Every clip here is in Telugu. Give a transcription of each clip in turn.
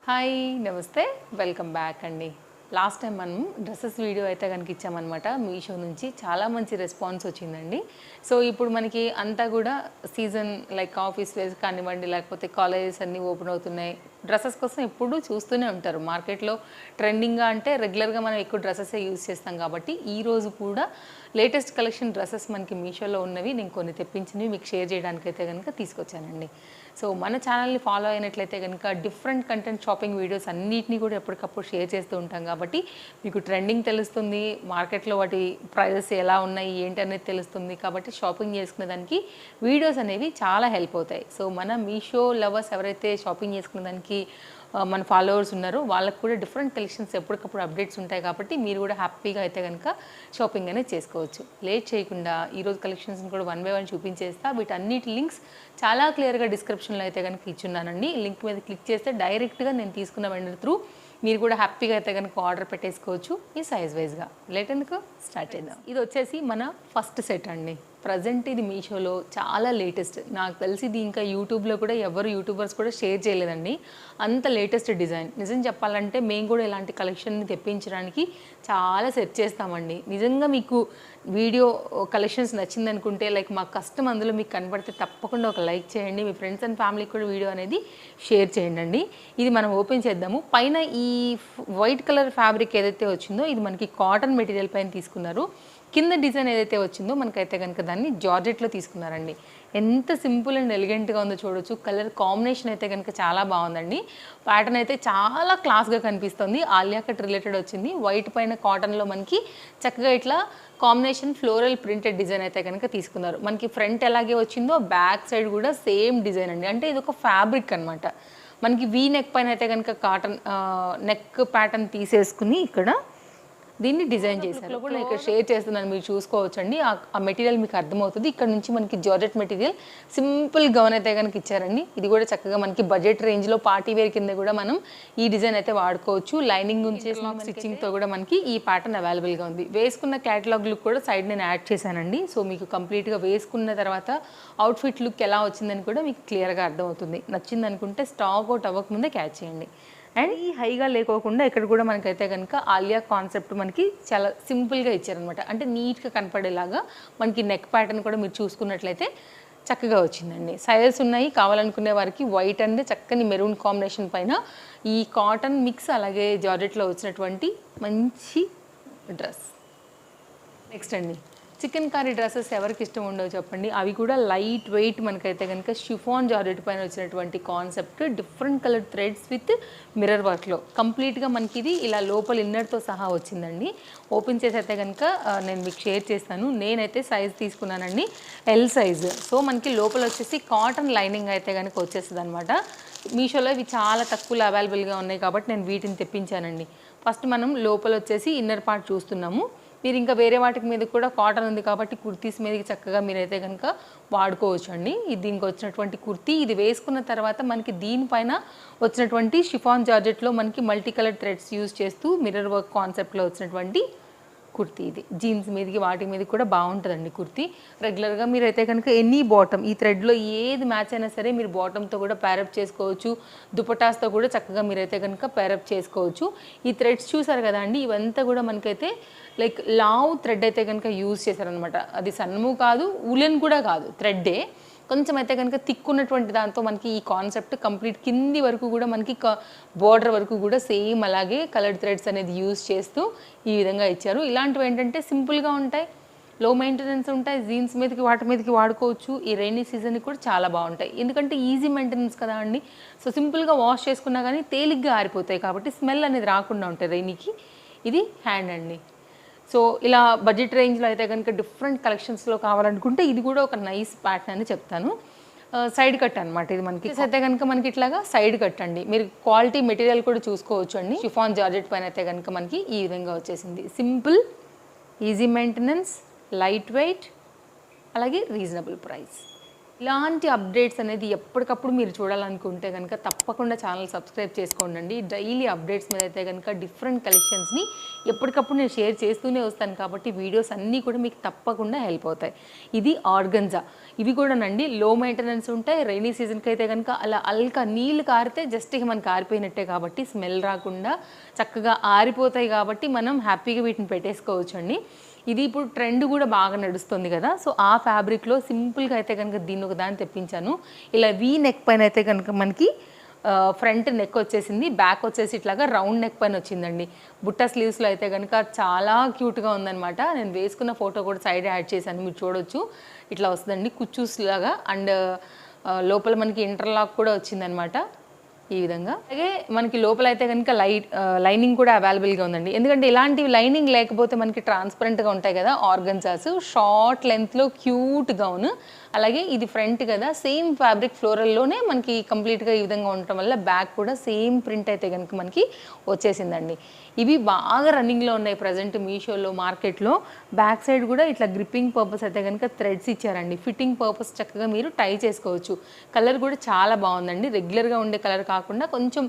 హాయ్ నమస్తే వెల్కమ్ బ్యాక్ అండి. లాస్ట్ టైం మనం డ్రెస్సెస్ వీడియో అయితే కనుక ఇచ్చామన్నమాట. మీషో నుంచి చాలా మంచి రెస్పాన్స్ వచ్చిందండి. సో ఇప్పుడు మనకి అంతా కూడా సీజన్ లైక్ ఆఫీస్ వేర్స్ కానివ్వండి, లేకపోతే కాలేజెస్ అన్నీ ఓపెన్ అవుతున్నాయి. డ్రెస్సెస్ కోసం ఎప్పుడూ చూస్తూనే ఉంటారు. మార్కెట్లో ట్రెండింగ్గా అంటే రెగ్యులర్గా మనం ఎక్కువ డ్రెస్సెసే యూజ్ చేస్తాం కాబట్టి ఈరోజు కూడా లేటెస్ట్ కలెక్షన్ డ్రెస్సెస్ మనకి మీషోలో ఉన్నవి నేను కొన్ని తెప్పించినవి మీకు షేర్ చేయడానికైతే కనుక తీసుకొచ్చానండి. సో మన ఛానల్ని ఫాలో అయినట్లయితే కనుక డిఫరెంట్ కంటెంట్ షాపింగ్ వీడియోస్ అన్నిటినీ కూడా ఎప్పటికప్పుడు షేర్ చేస్తూ ఉంటాం కాబట్టి మీకు ట్రెండింగ్ తెలుస్తుంది, మార్కెట్లో వాటి ప్రైజెస్ ఎలా ఉన్నాయి ఏంటి అనేది తెలుస్తుంది. కాబట్టి షాపింగ్ చేసుకునే దానికి వీడియోస్ అనేవి చాలా హెల్ప్ అవుతాయి. సో మన మీషో లవర్స్ ఎవరైతే షాపింగ్ చేసుకునే దానికి మన ఫాలోవర్స్ ఉన్నారో వాళ్ళకు కూడా డిఫరెంట్ కలెక్షన్స్ ఎప్పటికప్పుడు అప్డేట్స్ ఉంటాయి కాబట్టి మీరు కూడా హ్యాపీగా అయితే కనుక షాపింగ్ అనేది చేసుకోవచ్చు. లేట్ చేయకుండా ఈరోజు కలెక్షన్స్ని కూడా వన్ బై వన్ చూపించేస్తా. వీటన్నిటి లింక్స్ చాలా క్లియర్గా డిస్క్రిప్షన్లో అయితే కనుక ఇచ్చున్నానండి. లింక్ మీద క్లిక్ చేస్తే డైరెక్ట్గా నేను తీసుకున్న వెండర్ త్రూ మీరు కూడా హ్యాపీగా అయితే కనుక ఆర్డర్ పెట్టేసుకోవచ్చు ఈ సైజ్ వైజ్గా. లేట్ ఎందుకు స్టార్ట్ చేద్దాం. ఇది వచ్చేసి మన ఫస్ట్ సెట్ అండి. ప్రజెంట్ ఇది మీషోలో చాలా లేటెస్ట్. నాకు తెలిసి ఇది ఇంకా యూట్యూబ్లో కూడా ఎవరు యూట్యూబర్స్ కూడా షేర్ చేయలేదండి, అంత లేటెస్ట్ డిజైన్. నిజం చెప్పాలంటే మేము కూడా ఇలాంటి కలెక్షన్ని తెప్పించడానికి చాలా సెర్చ్ చేస్తామండి. నిజంగా మీకు వీడియో కలెక్షన్స్ నచ్చిందనుకుంటే లైక్ మా కష్టం అందులో మీకు కనబడితే తప్పకుండా ఒక లైక్ చేయండి. మీ ఫ్రెండ్స్ అండ్ ఫ్యామిలీకి కూడా వీడియో అనేది షేర్ చేయండి. ఇది మనం ఓపెన్ చేద్దాము. పైన ఈ వైట్ కలర్ ఫ్యాబ్రిక్ ఏదైతే వచ్చిందో ఇది మనకి కాటన్ మెటీరియల్ పైన తీసుకున్నారు. కింద డిజైన్ ఏదైతే వచ్చిందో మనకైతే కనుక దాన్ని జార్జెట్లో తీసుకున్నారండి. ఎంత సింపుల్ అండ్ ఎలిగెంట్గా ఉందో చూడొచ్చు. కలర్ కాంబినేషన్ అయితే కనుక చాలా బాగుందండి. ప్యాటర్న్ అయితే చాలా క్లాస్గా కనిపిస్తుంది. ఆలియా కట్ రిలేటెడ్ వచ్చింది. వైట్ పైన కాటన్లో మనకి చక్కగా ఇట్లా కాంబినేషన్ ఫ్లోరల్ ప్రింటెడ్ డిజైన్ అయితే కనుక తీసుకున్నారు. మనకి ఫ్రంట్ ఎలాగే వచ్చిందో బ్యాక్ సైడ్ కూడా సేమ్ డిజైన్ అండి. అంటే ఇది ఒక ఫ్యాబ్రిక్ అనమాట. మనకి వీ నెక్ పైన అయితే కనుక కాటన్ నెక్ ప్యాటర్న్ తీసేసుకుని ఇక్కడ దీన్ని డిజైన్ చేశారు. కూడా ఇక్కడ షేర్ చేస్తున్నాను, మీరు చూసుకోవచ్చండి. ఆ మెటీరియల్ మీకు అర్థమవుతుంది. ఇక్కడ నుంచి మనకి జార్జెట్ మెటీరియల్ సింపుల్ గౌన్ అయితే కనుక ఇచ్చారండి. ఇది కూడా చక్కగా మనకి బడ్జెట్ రేంజ్లో పార్టీ వేర్ కింద కూడా మనం ఈ డిజైన్ అయితే వాడుకోవచ్చు. లైనింగ్ ఉంచేసి స్టిచ్చింగ్తో కూడా మనకి ఈ ప్యాటర్న్ అవైలబుల్గా ఉంది. వేసుకున్న క్యాటలాగ్ లుక్ కూడా సైడ్ నేను యాడ్ చేశానండి. సో మీకు కంప్లీట్గా వేసుకున్న తర్వాత అవుట్ఫిట్ లుక్ ఎలా వచ్చిందని కూడా మీకు క్లియర్గా అర్థమవుతుంది. నచ్చింది అనుకుంటే స్టాక్ అవుట్ అవ్వకముందే క్యాచ్ చేయండి. అండ్ ఈ హైగా లేకోకుండా ఇక్కడ కూడా మనకైతే కనుక ఆలియా కాన్సెప్ట్ మనకి చాలా సింపుల్గా ఇచ్చారనమాట. అంటే నీట్గా కనపడేలాగా మనకి నెక్ ప్యాటర్న్ కూడా మీరు చూసుకున్నట్లయితే చక్కగా వచ్చిందండి. సైజెస్ ఉన్నాయి. కావాలనుకునే వారికి వైట్ అండ్ చక్కని మెరూన్ కాంబినేషన్ పైన ఈ కాటన్ మిక్స్ అలాగే జార్జెట్లో వచ్చినటువంటి మంచి డ్రెస్. నెక్స్ట్ అండి, చికెన్ కర్రీ డ్రెస్సెస్ ఎవరికి ఇష్టం ఉండవు చెప్పండి. అవి కూడా లైట్ వెయిట్ మనకైతే కనుక షిఫాన్ జార్జెట్ పైన వచ్చినటువంటి concept, different colour threads with mirror వర్క్లో కంప్లీట్గా మనకి ఇది ఇలా లోపల ఇన్నర్తో సహా వచ్చిందండి. ఓపెన్ చేసి అయితే కనుక నేను మీకు షేర్ చేస్తాను. నేనైతే సైజ్ తీసుకున్నానండి ఎల్ సైజ్. సో మనకి లోపల వచ్చేసి కాటన్ లైనింగ్ అయితే కనుక వచ్చేస్తుంది అనమాట. మీషోలో ఇవి చాలా తక్కువలో అవైలబుల్గా ఉన్నాయి కాబట్టి నేను వీటిని తెప్పించానండి. ఫస్ట్ మనం లోపల వచ్చేసి ఇన్నర్ పార్ట్ చూస్తున్నాము. మీరు ఇంకా వేరే వాటికి మీద కూడా కాటన్ ఉంది కాబట్టి కుర్తీస్ మీదకి చక్కగా మీరైతే కనుక వాడుకోవచ్చు అండి. ఇది దీనికి వచ్చినటువంటి కుర్తీ. ఇది వేసుకున్న తర్వాత మనకి దీనిపైన వచ్చినటువంటి షిఫాన్ జార్జెట్లో మనకి మల్టీ కలర్ థ్రెడ్స్ యూజ్ చేస్తూ మిర్రర్ వర్క్ కాన్సెప్ట్లో వచ్చినటువంటి కుర్తీ. ఇది జీన్స్ మీదకి వాటి మీదకి కూడా బాగుంటుందండి కుర్తీ. రెగ్యులర్గా మీరైతే కనుక ఎనీ బాటమ్ ఈ థ్రెడ్లో ఏది మ్యాచ్ అయినా సరే మీరు బాటమ్తో కూడా ప్యారప్ చేసుకోవచ్చు. దుపటాస్తో కూడా చక్కగా మీరైతే కనుక ప్యారప్ చేసుకోవచ్చు. ఈ థ్రెడ్స్ చూసారు కదా అండి, ఇవంతా కూడా మనకైతే లైక్ లావ్ థ్రెడ్ అయితే కనుక యూజ్ చేశారనమాట. అది సన్నము కాదు, ఉలెన్ కూడా కాదు, థ్రెడ్డే. కొంచెం అయితే కనుక తిక్కున్నటువంటి దాంతో మనకి ఈ కాన్సెప్ట్ కంప్లీట్ కింది వరకు కూడా మనకి బోర్డర్ వరకు కూడా సేమ్ అలాగే కలర్డ్ థ్రెడ్స్ అనేది యూజ్ చేస్తూ ఈ విధంగా ఇచ్చారు. ఇలాంటివి ఏంటంటే సింపుల్గా ఉంటాయి, లో మెయింటెనెన్స్ ఉంటాయి. జీన్స్ మీదకి వాటి మీదకి వాడుకోవచ్చు. ఈ రైనీ సీజన్కి కూడా చాలా బాగుంటాయి. ఎందుకంటే ఈజీ మెయింటెనెన్స్ కదా అండి. సో సింపుల్గా వాష్ చేసుకున్నా కానీ తేలిగ్గా ఆరిపోతాయి కాబట్టి స్మెల్ అనేది రాకుండా ఉంటాయి రైనీకి. ఇది హ్యాండ్ అండి. సో ఇలా బడ్జెట్ రేంజ్లో అయితే కనుక డిఫరెంట్ కలెక్షన్స్లో కావాలనుకుంటే ఇది కూడా ఒక నైస్ ప్యాటర్న్ అని చెప్తాను. సైడ్ కట్ అనమాట ఇది మనకి. అయితే కనుక మనకి ఇట్లాగా సైడ్ కట్ అండి. మీరు క్వాలిటీ మెటీరియల్ కూడా చూసుకోవచ్చు అండి. షిఫాన్ జార్జెట్ పైన అయితే కనుక మనకి ఈ విధంగా వచ్చేసింది. Simple, easy maintenance, light weight, అలాగే రీజనబుల్ ప్రైస్. ఇలాంటి అప్డేట్స్ అనేది ఎప్పటికప్పుడు మీరు చూడాలనుకుంటే కనుక తప్పకుండా ఛానల్ సబ్స్క్రైబ్ చేసుకోండి. డైలీ అప్డేట్స్ మీద అయితే కనుక డిఫరెంట్ కలెక్షన్స్ని ఎప్పటికప్పుడు నేను షేర్ చేస్తూనే వస్తాను కాబట్టి వీడియోస్ అన్నీ కూడా మీకు తప్పకుండా హెల్ప్ అవుతాయి. ఇది ఆర్గన్జా. ఇవి కూడానండి లో మెయింటెనెన్స్ ఉంటాయి. రైనీ సీజన్కి అయితే కనుక అలా అల్కా నీళ్ళు కారితే జస్ట్ ఇక మనకి ఆరిపోయినట్టే కాబట్టి స్మెల్ రాకుండా చక్కగా ఆరిపోతాయి కాబట్టి మనం హ్యాపీగా వీటిని పెట్టేసుకోవచ్చు అండి. ఇది ఇప్పుడు ట్రెండ్ కూడా బాగా నడుస్తుంది కదా, సో ఆ ఫ్యాబ్రిక్లో సింపుల్గా అయితే కనుక దీన్ని ఒక దాన్ని తెప్పించాను. ఇలా వీ నెక్ పైన అయితే కనుక మనకి ఫ్రంట్ నెక్ వచ్చేసింది, బ్యాక్ వచ్చేసి ఇట్లాగా రౌండ్ నెక్ పైన వచ్చిందండి. బుట్ట స్లీవ్స్లో అయితే కనుక చాలా క్యూట్గా ఉందన్నమాట. నేను వేసుకున్న ఫోటో కూడా సైడ్ యాడ్ చేశాను, మీరు చూడొచ్చు. ఇట్లా వస్తుందండి కుచ్చూస్ లాగా, అండ్ లోపల మనకి ఇంటర్లాక్ కూడా వచ్చిందనమాట ఈ విధంగా. అలాగే మనకి లోపల అయితే కనుక లైనింగ్ కూడా అవైలబుల్గా ఉందండి. ఎందుకంటే ఇలాంటివి లైనింగ్ లేకపోతే మనకి ట్రాన్స్పరెంట్గా ఉంటాయి కదా ఆర్గన్జాస్. షార్ట్ లెంత్లో క్యూట్ గౌన్. అలాగే ఇది ఫ్రంట్ కదా, సేమ్ ఫ్యాబ్రిక్ ఫ్లోరల్లోనే మనకి కంప్లీట్గా ఈ విధంగా ఉండటం వల్ల బ్యాక్ కూడా సేమ్ ప్రింట్ అయితే కనుక మనకి వచ్చేసిందండి. ఇవి బాగా రన్నింగ్లో ఉన్నాయి ప్రజెంట్ మీషోలో, మార్కెట్లో. బ్యాక్ సైడ్ కూడా ఇట్లా గ్రిప్పింగ్ పర్పస్ అయితే కనుక థ్రెడ్స్ ఇచ్చారండి. ఫిట్టింగ్ పర్పస్ చక్కగా మీరు టై చేసుకోవచ్చు. కలర్ కూడా చాలా బాగుందండి. రెగ్యులర్గా ఉండే కలర్ కాకుండా కొంచెం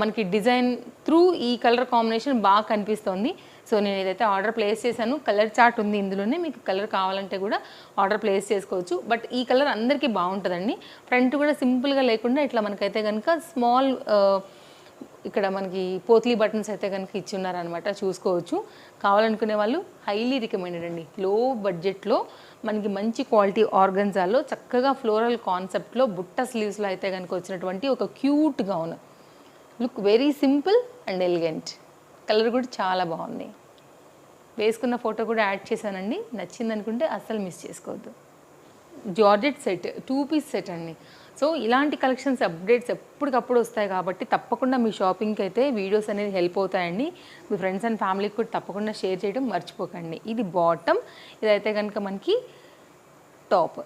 మనకి డిజైన్ త్రూ ఈ కలర్ కాంబినేషన్ బాగా కనిపిస్తుంది. సో నేను ఏదైతే ఆర్డర్ ప్లేస్ చేశాను, కలర్ చార్ట్ ఉంది ఇందులోనే, మీకు కలర్ కావాలంటే కూడా ఆర్డర్ ప్లేస్ చేసుకోవచ్చు. బట్ ఈ కలర్ అందరికీ బాగుంటుందండి. ఫ్రంట్ కూడా సింపుల్గా లేకుండా ఇట్లా మనకైతే కనుక స్మాల్ ఇక్కడ మనకి పోత్లీ బటన్స్ అయితే కనుక ఇచ్చి ఉన్నారనమాట, చూసుకోవచ్చు. కావాలనుకునే వాళ్ళు హైలీ రికమెండెడ్ అండి. లో బడ్జెట్లో మనకి మంచి క్వాలిటీ ఆర్గన్జాలో చక్కగా ఫ్లోరల్ కాన్సెప్ట్లో బుట్ట స్లీవ్స్లో అయితే కనుక వచ్చినటువంటి ఒక cute gown. Look very simple and elegant. Colour కూడా చాలా బాగుంది. వేసుకున్న ఫోటో కూడా యాడ్ చేశానండి. నచ్చింది అనుకుంటే అస్సలు మిస్ చేసుకోవద్దు. జార్జెట్ సెట్, 2 పీస్ సెట్ అండి. సో ఇలాంటి కలెక్షన్స్ అప్డేట్స్ ఎప్పటికప్పుడు వస్తాయి కాబట్టి తప్పకుండా మీ షాపింగ్కి అయితే వీడియోస్ అనేది హెల్ప్ అవుతాయండి. మీ ఫ్రెండ్స్ అండ్ ఫ్యామిలీకి కూడా తప్పకుండా షేర్ చేయడం మర్చిపోకండి. ఇది బాటమ్, ఇదైతే కనుక మనకి టాప్.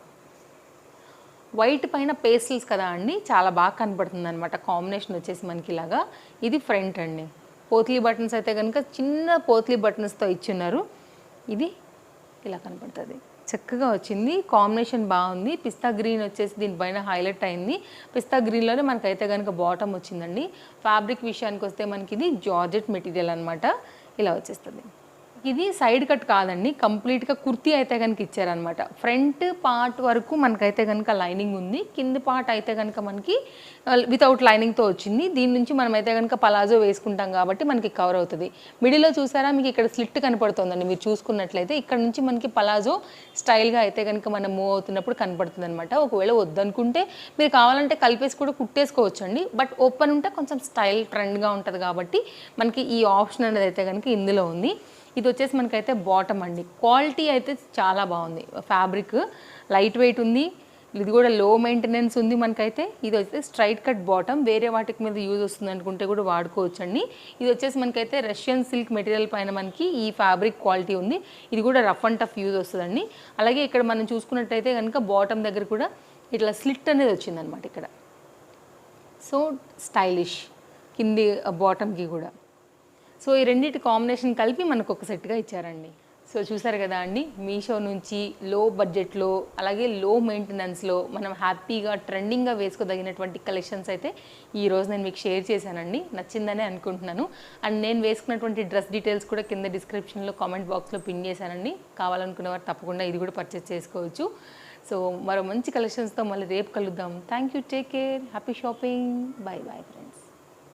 వైట్ పైన పేస్టల్స్ కదా అండి, చాలా బాగా కనపడుతుంది అనమాట కాంబినేషన్ వచ్చేసి మనకి ఇలాగా. ఇది ఫ్రంట్ అండి. పోత్లీ బటన్స్ అయితే కనుక చిన్న పోత్లీ బటన్స్తో ఇచ్చున్నారు. ఇది ఇలా కనపడుతుంది, చక్కగా వచ్చింది. కాంబినేషన్ బాగుంది. పిస్తా గ్రీన్ వచ్చేసి దీనిపైన హైలైట్ అయింది. పిస్తా గ్రీన్లోనే మనకైతే కనుక బాటమ్ వచ్చిందండి. ఫ్యాబ్రిక్ విషయానికి వస్తే మనకి ఇది జార్జెట్ మెటీరియల్ అనమాట. ఇలా వచ్చేస్తుంది. ఇది సైడ్ కట్ కాదండి, కంప్లీట్గా కుర్తీ అయితే కనుక ఇచ్చారనమాట. ఫ్రంట్ పార్ట్ వరకు మనకైతే కనుక లైనింగ్ ఉంది, కింది పార్ట్ అయితే కనుక మనకి వితౌట్ లైనింగ్తో వచ్చింది. దీని నుంచి మనం అయితే కనుక పలాజో వేసుకుంటాం కాబట్టి మనకి కవర్ అవుతుంది. మిడిల్లో చూసారా మీకు ఇక్కడ స్లిట్ కనపడుతుందండి, మీరు చూసుకున్నట్లయితే ఇక్కడ నుంచి మనకి పలాజో స్టైల్గా అయితే కనుక మనం మూవ్ అవుతున్నప్పుడు కనపడుతుంది అనమాట. ఒకవేళ వద్దనుకుంటే మీరు కావాలంటే కలిపేసి కూడా కుట్టేసుకోవచ్చు అండి. బట్ ఓపెన్ ఉంటే కొంచెం స్టైల్ ట్రెండ్గా ఉంటుంది కాబట్టి మనకి ఈ ఆప్షన్ అనేది అయితే కనుక ఇందులో ఉంది. ఇది వచ్చేసి మనకైతే బాటమ్ అండి. క్వాలిటీ అయితే చాలా బాగుంది. ఫ్యాబ్రిక్ లైట్ వెయిట్ ఉంది. ఇది కూడా లో మెయింటెనెన్స్ ఉంది మనకైతే. ఇది వచ్చేసి స్ట్రైట్ కట్ బాటమ్, వేరే వాటికి మీద యూజ్ వస్తుంది అనుకుంటే కూడా వాడుకోవచ్చు అండి. ఇది వచ్చేసి మనకైతే రష్యన్ సిల్క్ మెటీరియల్ పైన మనకి ఈ ఫ్యాబ్రిక్ క్వాలిటీ ఉంది. ఇది కూడా రఫ్ అండ్ టఫ్ యూజ్ వస్తుందండి. అలాగే ఇక్కడ మనం చూసుకున్నట్టయితే కనుక బాటమ్ దగ్గర కూడా ఇట్లా స్లిట్ అనేది వచ్చిందనమాట ఇక్కడ. సో స్టైలిష్ కింది బాటమ్కి కూడా. సో ఈ రెండింటి కాంబినేషన్ కలిపి మనకు ఒక సెట్గా ఇచ్చారండి. సో చూసారు కదా అండి, మీషో నుంచి లో బడ్జెట్లో అలాగే లో మెయింటెనెన్స్లో మనం హ్యాపీగా ట్రెండింగ్గా వేసుకోదగినటువంటి కలెక్షన్స్ అయితే ఈరోజు నేను మీకు షేర్ చేశానండి. నచ్చిందనే అనుకుంటున్నాను. అండ్ నేను వేసుకున్నటువంటి డ్రెస్ డీటెయిల్స్ కూడా కింద డిస్క్రిప్షన్లో కామెంట్ బాక్స్లో పిన్ చేశానండి. కావాలనుకునేవారు తప్పకుండా ఇది కూడా పర్చేస్ చేసుకోవచ్చు. సో మరో మంచి కలెక్షన్స్తో మళ్ళీ రేపు కలుద్దాం. Thank you, take care, happy shopping, bye bye friends.